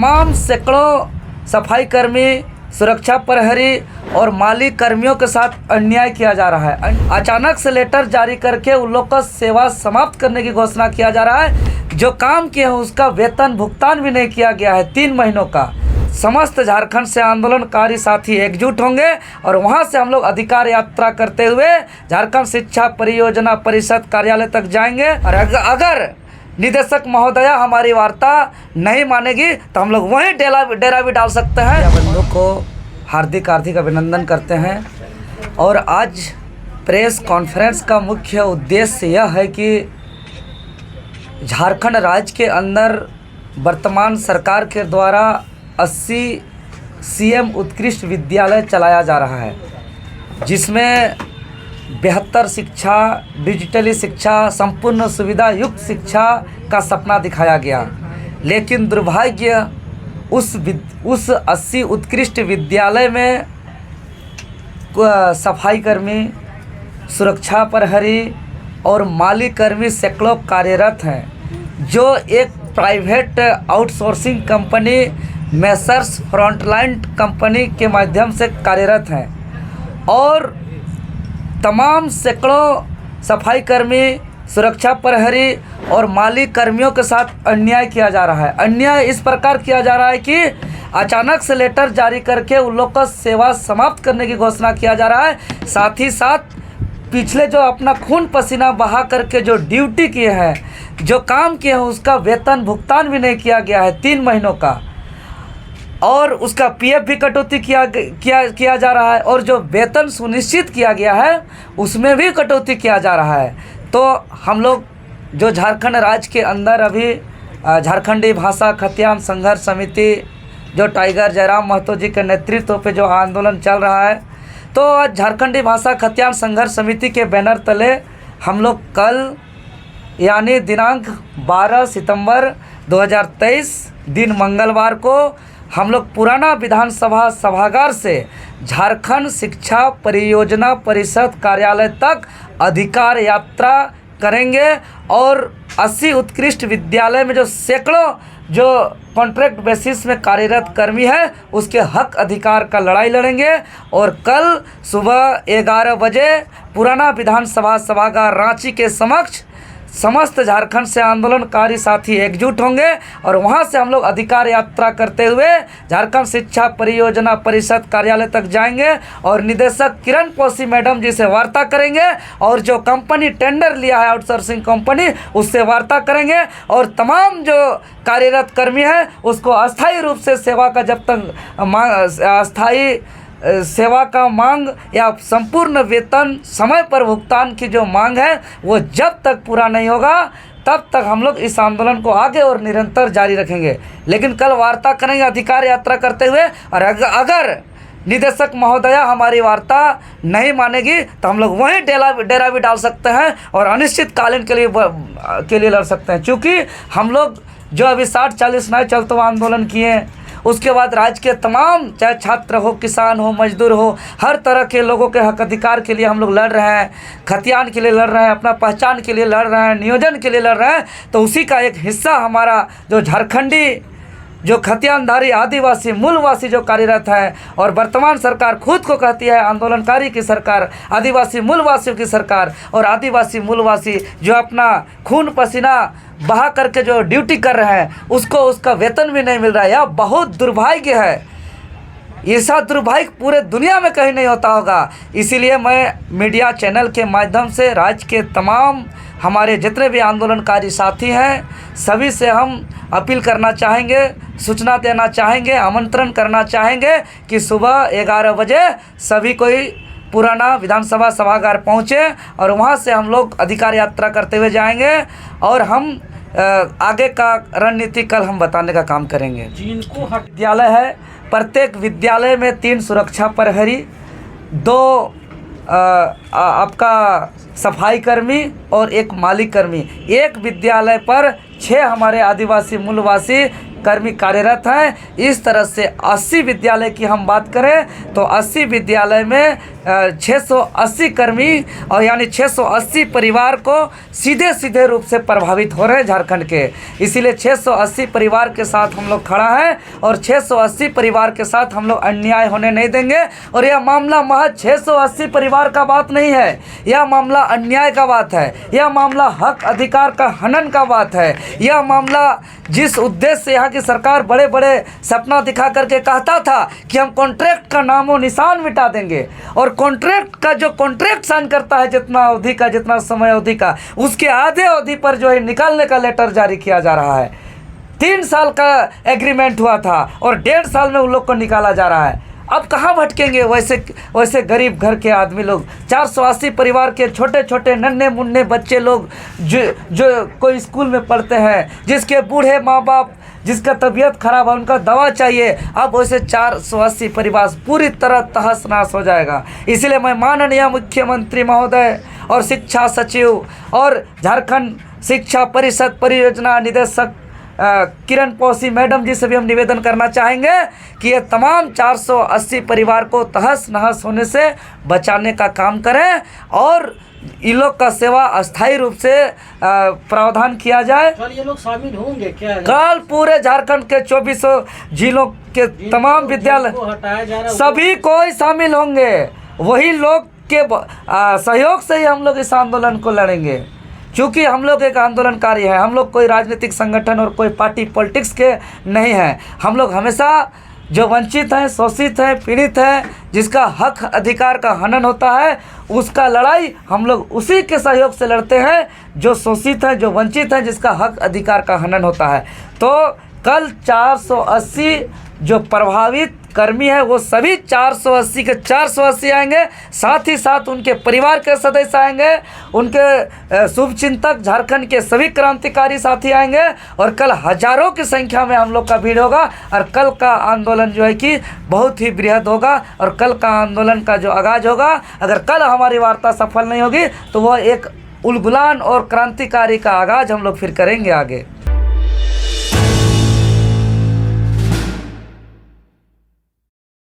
तमाम सैकड़ों सफाई कर्मी, सुरक्षा प्रहरी और माली कर्मियों के साथ अन्याय किया जा रहा है। अचानक से लेटर जारी करके उन लोग का सेवा समाप्त करने की घोषणा किया जा रहा है। जो काम किए हैं उसका वेतन भुगतान भी नहीं किया गया है 3 महीनों का। समस्त झारखंड से आंदोलनकारी साथी एकजुट होंगे और वहां से हम लोग अधिकार यात्रा करते हुए झारखंड शिक्षा परियोजना परिषद कार्यालय तक जाएंगे। और अगर निदेशक महोदया हमारी वार्ता नहीं मानेगी तो हम लोग वहीं डेरा भी डाल सकते हैं। बंधु को हार्दिक अभिनंदन करते हैं। और आज प्रेस कॉन्फ्रेंस का मुख्य उद्देश्य यह है कि झारखंड राज्य के अंदर वर्तमान सरकार के द्वारा 80 सीएम उत्कृष्ट विद्यालय चलाया जा रहा है, जिसमें बेहतर शिक्षा, डिजिटली शिक्षा, संपूर्ण सुविधा युक्त शिक्षा का सपना दिखाया गया। लेकिन दुर्भाग्य उस 80 उत्कृष्ट विद्यालय में सफाई कर्मी, सुरक्षा प्रहरी और माली कर्मी सैकड़ों कार्यरत हैं, जो एक private outsourcing company Messrs frontline company के माध्यम से कार्यरत हैं। और तमाम सैकड़ों सफाई कर्मी, सुरक्षा प्रहरी और माली कर्मियों के साथ अन्याय किया जा रहा है। अन्याय इस प्रकार किया जा रहा है कि अचानक से लेटर जारी करके उन लोग का सेवा समाप्त करने की घोषणा किया जा रहा है। साथ ही साथ पिछले जो अपना खून पसीना बहा करके जो ड्यूटी किए हैं, जो काम किए हैं, उसका वेतन भुगतान भी नहीं किया गया है 3 महीनों का। और उसका पीएफ भी कटौती किया जा रहा है। और जो वेतन सुनिश्चित किया गया है उसमें भी कटौती किया जा रहा है। तो हम लोग जो झारखंड राज्य के अंदर अभी झारखंडी भाषा खतियान संघर्ष समिति, जो टाइगर जयराम महतो जी के नेतृत्व पे जो आंदोलन चल रहा है, तो आज झारखंडी भाषा खतियान संघर्ष समिति के बैनर तले हम लोग कल यानी दिनांक 12 सितंबर 2023 दिन मंगलवार को हम लोग पुराना विधानसभा सभागार से झारखंड शिक्षा परियोजना परिषद कार्यालय तक अधिकार यात्रा करेंगे। और 80 उत्कृष्ट विद्यालय में जो सैकड़ों जो कॉन्ट्रैक्ट बेसिस में कार्यरत कर्मी है, उसके हक अधिकार का लड़ाई लड़ेंगे। और कल सुबह 11 बजे पुराना विधानसभा सभागार रांची के समक्ष समस्त झारखंड से आंदोलनकारी साथी एकजुट होंगे और वहां से हम लोग अधिकार यात्रा करते हुए झारखंड शिक्षा परियोजना परिषद कार्यालय तक जाएंगे और निदेशक किरण पोसी मैडम जी से वार्ता करेंगे। और जो कंपनी टेंडर लिया है आउटसोर्सिंग कंपनी, उससे वार्ता करेंगे। और तमाम जो कार्यरत कर्मी हैं उसको अस्थायी रूप से सेवा का जब तक अस्थायी सेवा का मांग या संपूर्ण वेतन समय पर भुगतान की जो मांग है, वो जब तक पूरा नहीं होगा तब तक हम लोग इस आंदोलन को आगे और निरंतर जारी रखेंगे। लेकिन कल वार्ता करेंगे अधिकार यात्रा करते हुए। और अगर निदेशक महोदया हमारी वार्ता नहीं मानेगी तो हम लोग वहीं डेरा भी डाल सकते हैं और अनिश्चितकालीन के लिए लड़ सकते हैं। क्योंकि हम लोग जो अभी 60-40 नए चलते हुए आंदोलन किए, उसके बाद राज्य के तमाम, चाहे छात्र हो, किसान हो, मजदूर हो, हर तरह के लोगों के हक अधिकार के लिए हम लोग लड़ रहे हैं। खतियान के लिए लड़ रहे हैं, अपना पहचान के लिए लड़ रहे हैं, नियोजन के लिए लड़ रहे हैं। तो उसी का एक हिस्सा हमारा जो झारखंडी, जो खतियानधारी आदिवासी मूलवासी जो कार्यरत है, और वर्तमान सरकार खुद को कहती है आंदोलनकारी की सरकार, आदिवासी मूलवासियों की सरकार, और आदिवासी मूलवासी जो अपना खून पसीना बहा करके जो ड्यूटी कर रहे हैं, उसको उसका वेतन भी नहीं मिल रहा है। यह बहुत दुर्भाग्य है। ऐसा दुर्भाग्य पूरे दुनिया में कहीं नहीं होता होगा। इसीलिए मैं मीडिया चैनल के माध्यम से राज्य के तमाम हमारे जितने भी आंदोलनकारी साथी हैं, सभी से हम अपील करना चाहेंगे, सूचना देना चाहेंगे, आमंत्रण करना चाहेंगे कि सुबह 11 बजे सभी कोई पुराना विधानसभा सभागार पहुँचे और वहाँ से हम लोग अधिकार यात्रा करते हुए जाएंगे। और हम आगे का रणनीति कल हम बताने का काम करेंगे। जिनको विद्यालय है, प्रत्येक विद्यालय में 3 सुरक्षा प्रहरी, 2 आपका सफाई कर्मी और 1 माली कर्मी, एक विद्यालय पर 6 हमारे आदिवासी मूलवासी कर्मी कार्यरत हैं। इस तरह से 80 विद्यालय की हम बात करें तो 80 विद्यालय में 680 कर्मी और यानी 680 परिवार को सीधे सीधे रूप से प्रभावित हो रहे हैं झारखंड के। इसीलिए 680 परिवार के साथ हम लोग खड़ा हैं और 680 परिवार के साथ हम लोग अन्याय होने नहीं देंगे। और यह मामला महज 680 परिवार का बात नहीं है, यह मामला अन्याय का बात है, यह मामला हक अधिकार का हनन का बात है। यह मामला जिस उद्देश्य से यहाँ की सरकार बड़े बड़े सपना दिखा करके कहता था कि हम कॉन्ट्रैक्ट का नामो निशान मिटा देंगे, और कॉन्ट्रैक्ट का जो कॉन्ट्रैक्ट साइन करता है जितना अवधि का, जितना समय अवधि का, उसके आधे अवधि पर जो है निकालने का लेटर जारी किया जा रहा है। 3 साल का एग्रीमेंट हुआ था और 1.5 साल में उन लोग को निकाला जा रहा है। अब कहाँ भटकेंगे वैसे गरीब घर के आदमी लोग, 480 परिवार के छोटे छोटे नन्हे मुन्ने बच्चे लोग जो कोई स्कूल में पढ़ते हैं, जिसके बूढ़े माँ बाप, जिसका तबीयत खराब है, उनका दवा चाहिए। अब वैसे 480 परिवार पूरी तरह तहस नहस हो जाएगा। इसलिए मैं माननीय मुख्यमंत्री महोदय और शिक्षा सचिव और झारखंड शिक्षा परिषद परियोजना निदेशक किरण पौसी मैडम जी से भी हम निवेदन करना चाहेंगे कि ये तमाम 480 परिवार को तहस नहस होने से बचाने का काम करें और इन लोग का सेवा अस्थायी रूप से प्रावधान किया जाए। कल ये लोग शामिल होंगे क्या? कल पूरे झारखंड के 24 जिलों के तमाम विद्यालय हटाया जा रहा है, सभी कोई शामिल होंगे। वही लोग के सहयोग से ही हम लोग इस आंदोलन को लड़ेंगे, क्योंकि हम लोग एक आंदोलनकारी है। हम लोग कोई राजनीतिक संगठन और कोई पार्टी पॉलिटिक्स के नहीं हैं। हम लोग हमेशा जो वंचित हैं, शोषित हैं, पीड़ित हैं, जिसका हक अधिकार का हनन होता है, उसका लड़ाई हम लोग उसी के सहयोग से लड़ते हैं जो शोषित हैं, जो वंचित हैं, जिसका हक अधिकार का हनन होता है। तो कल 480 जो प्रभावित कर्मी है वो सभी 480 के 480 आएंगे, साथ ही साथ उनके परिवार के सदस्य आएंगे, उनके शुभचिंतक झारखंड के सभी क्रांतिकारी साथी आएंगे और कल हजारों की संख्या में हम लोग का भीड़ होगा। और कल का आंदोलन जो है कि बहुत ही बृहद होगा और कल का आंदोलन का जो आगाज होगा, अगर कल हमारी वार्ता सफल नहीं होगी तो वह एक उलगुलान और क्रांतिकारी का आगाज हम लोग फिर करेंगे आगे।